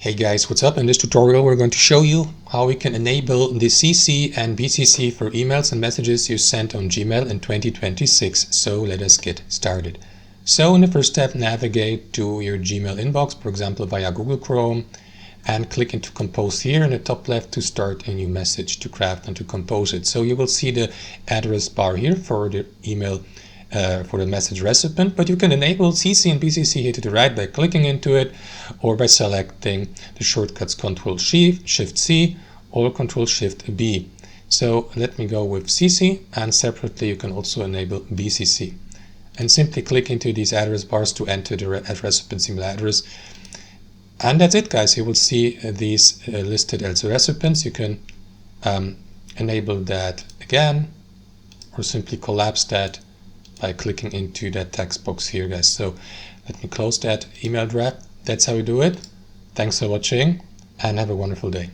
Hey guys, what's up? In this tutorial we're going to show you how we can enable the CC and BCC for emails and messages you sent on Gmail in 2026. So let us get started. So in the first step, navigate to your Gmail inbox, for example via Google Chrome, and click into Compose here in the top left to start a new message, to craft and to compose it. So you will see the address bar here for the email for the message recipient, but you can enable CC and BCC here to the right by clicking into it or by selecting the shortcuts Ctrl-Shift-C or Ctrl-Shift-B. So let me go with CC, and separately you can also enable BCC. And simply click into these address bars to enter the recipient's email address. And that's it, guys. You will see these listed as recipients. You can enable that again, or simply collapse that by clicking into that text box here, guys. So let me close that email draft. That's how we do it. Thanks for watching and have a wonderful day.